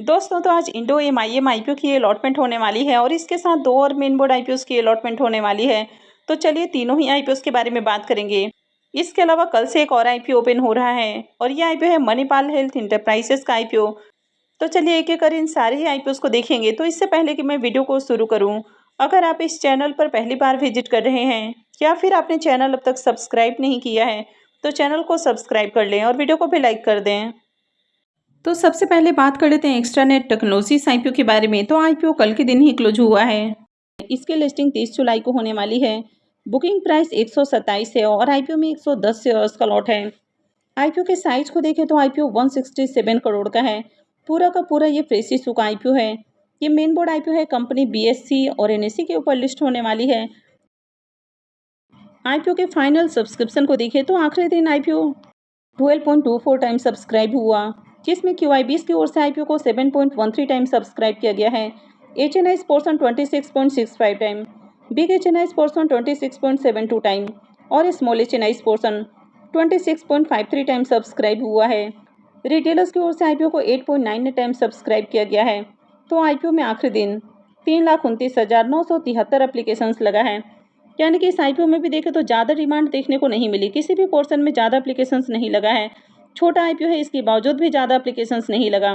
दोस्तों तो आज इंडो एमआईएम आईपीओ की अलॉटमेंट होने वाली है और इसके साथ दो और मेन बोर्ड आईपीओ की अलॉटमेंट होने वाली है। तो चलिए तीनों ही आईपीओ के बारे में बात करेंगे। इसके अलावा कल से एक और आईपीओ ओपन हो रहा है और ये आईपीओ है मणिपाल हेल्थ इंटरप्राइजेस का आईपीओ। तो चलिए एक एक कर इन सारे ही आईपीओ को देखेंगे। तो इससे पहले कि मैं वीडियो को शुरू करूँ, अगर आप इस चैनल पर पहली बार विजिट कर रहे हैं या फिर आपने चैनल अब तक सब्सक्राइब नहीं किया है तो चैनल को सब्सक्राइब कर लें और वीडियो को भी लाइक कर दें। तो सबसे पहले बात कर लेते हैं एक्स्ट्रानेट टेक्नोलॉजीज आईपीओ के बारे में। तो आईपीओ कल के दिन ही क्लोज हुआ है। इसकी लिस्टिंग 30 जुलाई को होने वाली है। बुकिंग प्राइस 127 है और आईपीओ में 110 शेयर्स का लॉट है। आईपीओ के साइज को देखें तो आईपीओ 167 करोड़ का है। पूरा का पूरा ये फ्रेश इशू का आईपीओ है। ये मेन बोर्ड आईपीओ है, कंपनी बीएससी और एनएससी के ऊपर लिस्ट होने वाली है। आईपीओ के फाइनल सब्सक्रिप्शन को देखें तो आखिरी दिन आईपीओ 12.24 टाइम सब्सक्राइब हुआ, जिसमें क्यूआईबीएस की ओर से आईपीओ को 7.13 टाइम सब्सक्राइब किया गया है। HNIs portion 26.65 time, big HNIs portion 26.72 time और small HNIs portion 26.53 time subscribe हुआ है। रिटेलर्स की ओर से आईपीओ को 8.9 टाइम सब्सक्राइब किया गया है। तो आईपीओ में आखिरी दिन 3,29,973 एप्लीकेशंस लगा है। यानी कि इस आईपीओ में भी देखें तो ज़्यादा डिमांड देखने को नहीं मिली, किसी भी पोर्शन में ज़्यादा एप्लीकेशंस नहीं लगा है। छोटा आईपीओ है, इसके बावजूद भी ज़्यादा एप्लीकेशंस नहीं लगा।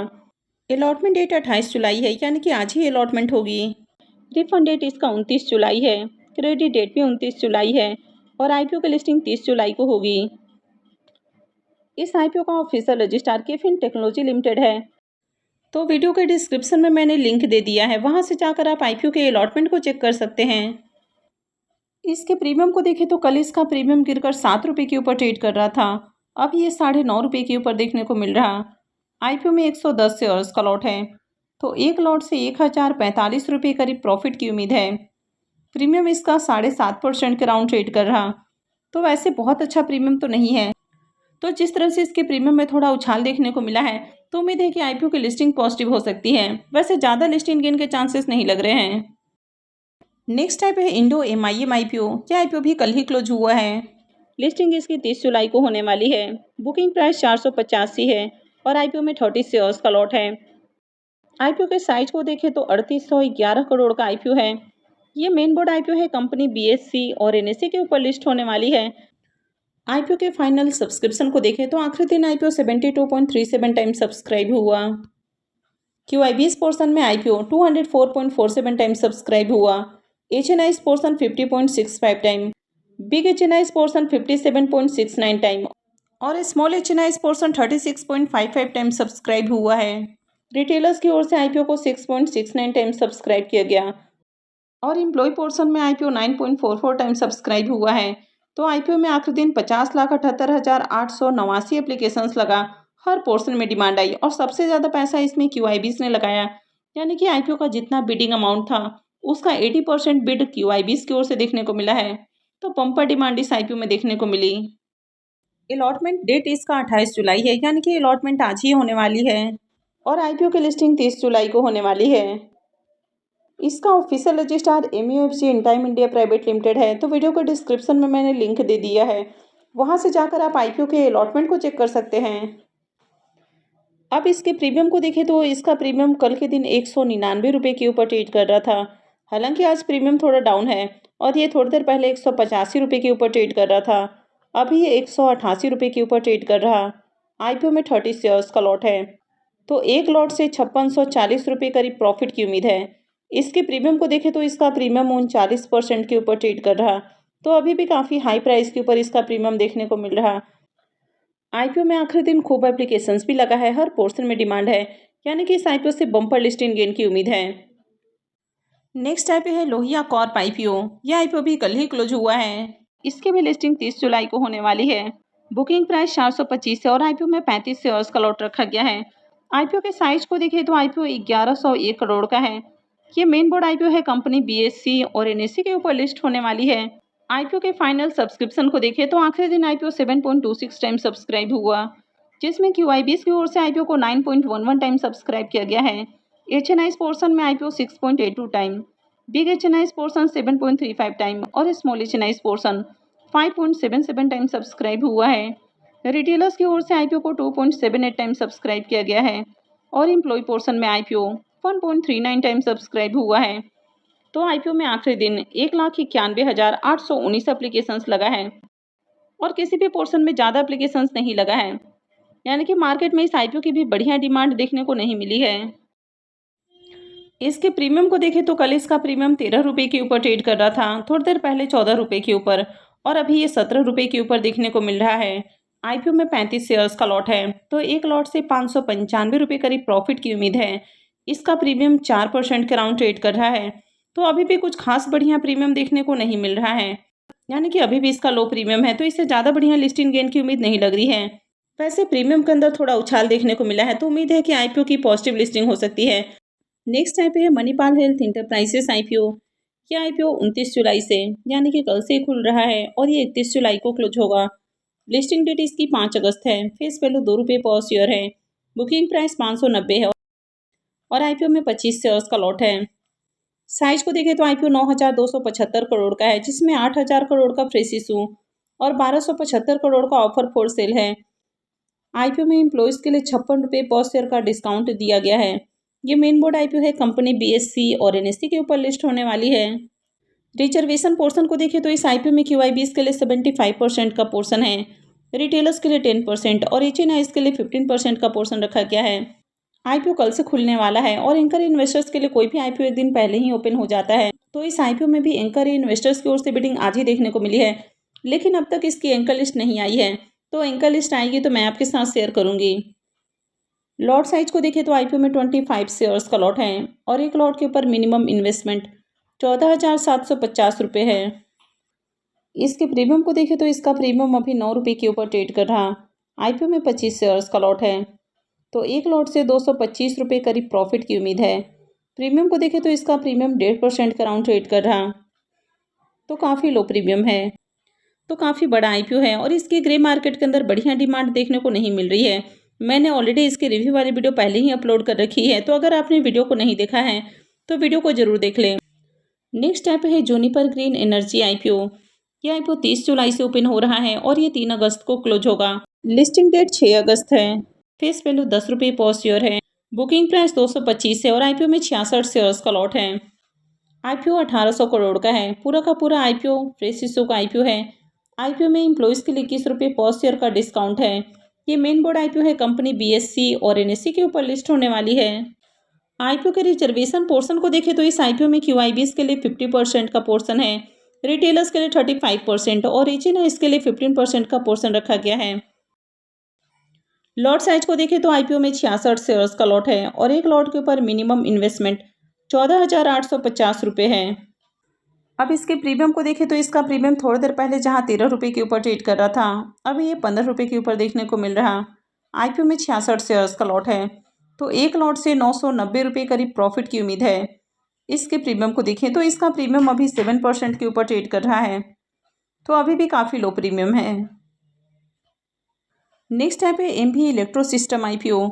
अलॉटमेंट डेट 28 जुलाई है, यानी कि आज ही अलॉटमेंट होगी। रिफंड डेट इसका 29 जुलाई है। क्रेडिट डेट भी 29 जुलाई है और आईपीओ की लिस्टिंग 30 जुलाई को होगी। इस आईपीओ का ऑफिशियल रजिस्ट्रार केफिन टेक्नोलॉजी लिमिटेड है। तो वीडियो के डिस्क्रिप्शन में मैंने लिंक दे दिया है, वहाँ से जाकर आप आईपीओ के अलॉटमेंट को चेक कर सकते हैं। इसके प्रीमियम को देखें तो कल इसका प्रीमियम गिरकर 7 रुपये के ऊपर ट्रेड कर रहा था। अब ये 9.5 रुपये के ऊपर देखने को मिल रहा। आईपीओ में 110 शेयर्स का लॉट है, तो एक लॉट से 1,045 रुपये करीब प्रॉफिट की उम्मीद है। प्रीमियम इसका 7.5% के राउंड ट्रेड कर रहा। तो वैसे बहुत अच्छा प्रीमियम तो नहीं है। तो जिस तरह से इसके प्रीमियम में थोड़ा उछाल देखने को मिला है, तो उम्मीद है कि आईपीओ की लिस्टिंग पॉजिटिव हो सकती है। वैसे ज़्यादा लिस्टिंग गेन के चांसेस नहीं लग रहे हैं। नेक्स्ट टाइप है इंडो एमआईएम आईपीओ। यह आईपीओ भी कल ही क्लोज हुआ है। लिस्टिंग इसकी 30 जुलाई को होने वाली है। बुकिंग प्राइस 485 है और आईपीओ में 30 शेयर्स का लॉट है। आईपीओ के साइज को देखें तो 3811 करोड़ का आईपीओ है। ये मेन बोर्ड आईपीओ है, कंपनी बीएससी और एनएससी के ऊपर लिस्ट होने वाली है। आईपीओ के फाइनल सब्सक्रिप्शन को देखें तो आखिरी दिन आईपीओ 72.37 टाइम सब्सक्राइब हुआ। क्यूआईबीएस पोर्शन में आईपीओ 204.47 टाइम सब्सक्राइब हुआ। HNIs portion 50.65 time, big HNIs portion 57.69 time और small HNIs portion 36.55 time subscribe हुआ है। रिटेलर्स की ओर से आईपीओ को 6.69 टाइम सब्सक्राइब किया गया और एम्प्लॉय पोर्शन में आईपीओ 9.44 टाइम सब्सक्राइब हुआ है। तो आईपीओ में आखिरी दिन 50,78,889 एप्लीकेशंस लगा। हर पोर्शन में डिमांड आई और सबसे ज़्यादा पैसा इसमें क्यूआईबीएस ने लगाया। यानी कि आईपीओ का जितना बिडिंग अमाउंट था उसका 80% बिड क्यूआईबीएस की ओर से देखने को मिला है। तो पंपर डिमांड इस आईपीओ में देखने को मिली। अलॉटमेंट डेट इसका 28 जुलाई है, यानी कि अलॉटमेंट आज ही होने वाली है और आईपीओ की लिस्टिंग 30 जुलाई को होने वाली है। इसका official registrar MUFG in time India private limited है। तो वीडियो के डिस्क्रिप्शन में मैंने लिंक दे दिया है, वहां से जाकर आप आईपीओ के अलॉटमेंट को चेक कर सकते हैं। अब इसके प्रीमियम को देखें तो इसका प्रीमियम कल के दिन 199 रुपये के ऊपर ट्रेड कर रहा था। हालांकि आज प्रीमियम थोड़ा डाउन है और ये थोड़ी देर पहले 185 रुपये के ऊपर ट्रेड कर रहा था। अभी ये 188 रुपये के ऊपर ट्रेड कर रहा। आईपीओ में 30 शेयर्स का लॉट है, तो एक लॉट से 5640 रुपये करीब प्रॉफिट की उम्मीद है। इसके प्रीमियम को देखें तो इसका प्रीमियम 39% के ऊपर ट्रेड कर रहा। तो अभी भी काफ़ी हाई प्राइस के ऊपर इसका प्रीमियम देखने को मिल रहा। आईपीओ में आखिरी दिन खूब एप्लीकेशंस भी लगा है, हर पोर्शन में डिमांड है। यानी कि इस आईपीओ से बम्पर लिस्टिंग गेन की उम्मीद है। नेक्स्ट आईपीओ है लोहिया कॉर्प आईपीओ। यह आईपीओ भी कल ही क्लोज हुआ है। इसकी भी लिस्टिंग 30 जुलाई को होने वाली है। बुकिंग प्राइस 425 है और आईपीओ में 35 शेयर्स का लॉट रखा गया है। आईपीओ के साइज को देखें तो आईपीओ 1101 करोड़ का है। ये मेन बोर्ड आईपीओ है, कंपनी बीएससी और एनएससी के ऊपर लिस्ट होने वाली है। आईपीओ के फाइनल सब्सक्रिप्शन को देखें तो आखिरी दिन आईपीओ 7.26 टाइम सब्सक्राइब हुआ, जिसमें क्यूआईबीएस की ओर से आईपीओ को 9.11 टाइम सब्सक्राइब किया गया है। एचएनआईस पोर्शन में IPO 6.82 time, big HNIs portion 7.35 time और small HNIs portion 5.77 time subscribe हुआ है। रिटेलर्स की ओर से आईपीओ को 2.78 टाइम सब्सक्राइब किया गया है। और एम्प्लॉय पोर्शन में आईपीओ 1.39 टाइम सब्सक्राइब हुआ है। तो आईपीओ में आखिरी दिन 1,91,819 एप्लीकेशंस लगा है और किसी भी पोर्शन में ज़्यादा एप्लीकेशंस नहीं लगा है, यानी कि मार्केट में इस आईपीओ की भी बढ़िया डिमांड देखने को नहीं मिली है। इसके प्रीमियम को देखें तो कल इसका प्रीमियम 13 रुपये के ऊपर ट्रेड कर रहा था, थोड़ी देर पहले 14 रुपये के ऊपर, और अभी ये 17 रुपये के ऊपर देखने को मिल रहा है। आईपीओ में 35 शेयर्स का लॉट है, तो एक लॉट से 595 रुपये करीब प्रॉफिट की उम्मीद है। इसका प्रीमियम 4% के अराउंड ट्रेड कर रहा है, तो अभी भी कुछ खास बढ़िया प्रीमियम देखने को नहीं मिल रहा है, यानी कि अभी भी इसका लो प्रीमियम है, तो इससे ज़्यादा बढ़िया लिस्टिंग गेन की उम्मीद नहीं लग रही है। वैसे प्रीमियम के अंदर थोड़ा उछाल देखने को मिला है, तो उम्मीद है कि आईपीओ की पॉजिटिव लिस्टिंग हो सकती है। नेक्स्ट आईपीओ है मणिपाल हेल्थ इंटरप्राइजेस आईपीओ। यह आईपीओ 29 जुलाई से यानी कि कल से खुल रहा है और ये 31 जुलाई को क्लोज होगा। लिस्टिंग डेट इसकी 5 अगस्त है। फेस वैल्यू 2 रुपये पर शेयर है। बुकिंग प्राइस 590 है और आईपीओ में 25 शेयर्स का लॉट है। साइज को देखें तो आईपीओ 9,275 करोड़ का है, जिसमें 8,000 करोड़ का फ्रेश इशू और 1,275 करोड़ का ऑफर फॉर सेल है। आईपीओ में एम्प्लॉयज़ के लिए 56 रुपये पर शेयर का डिस्काउंट दिया गया है। ये मेन बोर्ड आईपीओ है, कंपनी बीएससी और एनएससी के ऊपर लिस्ट होने वाली है। रिजर्वेशन पोर्शन को देखें तो इस आईपीओ में क्यूआईबीएस के लिए 75% का पोर्शन है, रिटेलर्स के लिए 10% और एचएनआईज के लिए 15% का पोर्शन रखा गया है। आईपीओ कल से खुलने वाला है और एंकर इन्वेस्टर्स के लिए कोई भी आईपीओ एक दिन पहले ही ओपन हो जाता है, तो इस आईपीओ में भी एंकर इन्वेस्टर्स की ओर से बिडिंग आज ही देखने को मिली है, लेकिन अब तक इसकी एंकर लिस्ट नहीं आई है। तो एंकर लिस्ट आएगी तो मैं आपके साथ शेयर करूंगी। लॉट साइज को देखें तो आईपीओ में 25 शेयर्स का लॉट है और एक लॉट के ऊपर मिनिमम इन्वेस्टमेंट 14,750 रुपये है। इसके प्रीमियम को देखें तो इसका प्रीमियम अभी 9 रुपये के ऊपर ट्रेड कर रहा। आईपीओ में 25 शेयर्स का लॉट है, तो एक लॉट से 225 रुपये करीब प्रॉफिट की उम्मीद है। प्रीमियम को देखें तो इसका प्रीमियम 1.5% का अराउंड ट्रेड कर रहा, तो काफ़ी लो प्रीमियम है। तो काफ़ी बड़ा आईपीओ है और इसकी ग्रे मार्केट के अंदर बढ़िया डिमांड देखने को नहीं मिल रही है। मैंने ऑलरेडी इसकी रिव्यू वाली वीडियो पहले ही अपलोड कर रखी है, तो अगर आपने वीडियो को नहीं देखा है तो वीडियो को जरूर देख लें। नेक्स्ट आईपीओ है जूनिपर ग्रीन एनर्जी आईपीओ। यह आईपीओ 30 जुलाई से ओपन हो रहा है और ये 3 अगस्त को क्लोज होगा। लिस्टिंग डेट 6 अगस्त है। फेस वैल्यू 10 रुपये पर शेयर है। बुकिंग प्राइस 225 है और आईपीओ में 66 शेयर्स का लॉट है। आईपीओ 1800 करोड़ का है। पूरा का पूरा आईपीओ फ्रेश इशू का आईपीओ है। आईपीओ में एम्प्लॉयज़ के लिए 21 रुपये पर शेयर का डिस्काउंट है। ये मेन बोर्ड आईपीओ है, कंपनी बीएससी और एनएससी के ऊपर लिस्ट होने वाली है। आईपीओ के रिजर्वेशन पोर्शन को देखें तो इस आईपीओ में क्यूआईबीएस के लिए 50% का पोर्शन है, रिटेलर्स के लिए 35% और एचएनआईज के लिए 15% का पोर्शन रखा गया है। लॉट साइज को देखें तो आईपीओ में 66 शेयर्स का लॉट है और एक लॉट के ऊपर मिनिमम इन्वेस्टमेंट 14,850 रुपये है। अब इसके प्रीमियम को देखें तो इसका प्रीमियम थोड़ी देर पहले जहां 13 रुपये के ऊपर ट्रेड कर रहा था, अभी ये 15 रुपये के ऊपर देखने को मिल रहा। आईपीओ में 66 शेयर्स का लॉट है, तो एक लॉट से 990 रुपये करीब प्रॉफिट की उम्मीद है। इसके प्रीमियम को देखें तो इसका प्रीमियम अभी 7% के ऊपर ट्रेड कर रहा है, तो अभी भी काफ़ी लो प्रीमियम है। नेक्स्ट है पे एमवी इलेक्ट्रो सिस्टम आईपीओ।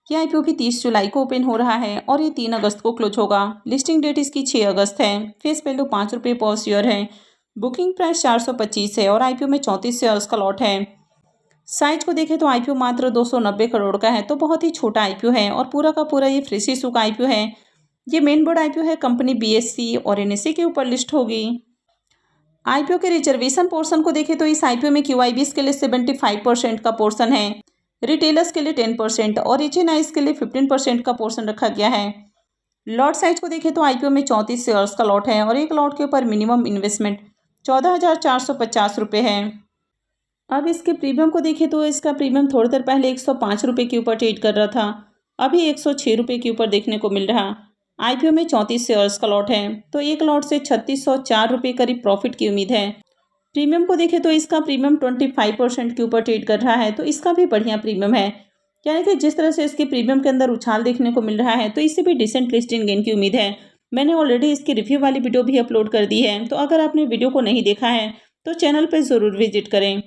यह आईपीओ भी 30 जुलाई को ओपन हो रहा है और ये 3 अगस्त को क्लोज होगा। लिस्टिंग डेट इसकी 6 अगस्त है। फेस वैल्यू 5 रुपये पर शेयर है। बुकिंग प्राइस 425 है और आईपीओ में 34 शेयर्स का लॉट है। साइज को देखें तो आईपीओ मात्र 290 करोड़ का है, तो बहुत ही छोटा आईपीओ है और पूरा का पूरा ये फ्रेश इशू का आईपीओ है। ये मेन बोर्ड आईपीओ है, कंपनी बीएससी और एनएससी के ऊपर लिस्ट होगी। आईपीओ के रिजर्वेशन पोर्शन को देखें तो इस आईपीओ में क्यूआईबीएस के लिए 75% का पोर्शन है, रिटेलर्स के लिए 10% और एचएनआईज के लिए 15% का पोर्शन रखा गया है। लॉट साइज को देखें तो आईपीओ में 34 शेयर्स का लॉट है और एक लॉट के ऊपर मिनिमम इन्वेस्टमेंट 14,450 रुपये है। अब इसके प्रीमियम को देखें तो इसका प्रीमियम थोड़ी देर पहले 105 रुपये के ऊपर ट्रेड कर रहा था, अभी 106 रुपये के ऊपर देखने को मिल रहा। आईपीओ में 34 शेयर्स का लॉट है, तो एक लॉट से 3604 रुपये करीब प्रॉफिट की उम्मीद है। प्रीमियम को देखें तो इसका प्रीमियम 25% के ऊपर ट्रेड कर रहा है, तो इसका भी बढ़िया प्रीमियम है। यानी कि जिस तरह से इसके प्रीमियम के अंदर उछाल देखने को मिल रहा है, तो इससे भी डिसेंट लिस्टिंग गेन की उम्मीद है। मैंने ऑलरेडी इसकी रिव्यू वाली वीडियो भी अपलोड कर दी है, तो अगर आपने वीडियो को नहीं देखा है तो चैनल पर ज़रूर विजिट करें।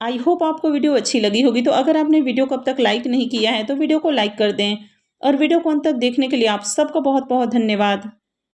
आई होप आपको वीडियो अच्छी लगी होगी। तो अगर आपने वीडियो को अब तक लाइक नहीं किया है तो वीडियो को लाइक कर दें और वीडियो को अंत तक देखने के लिए आप सबका बहुत बहुत धन्यवाद।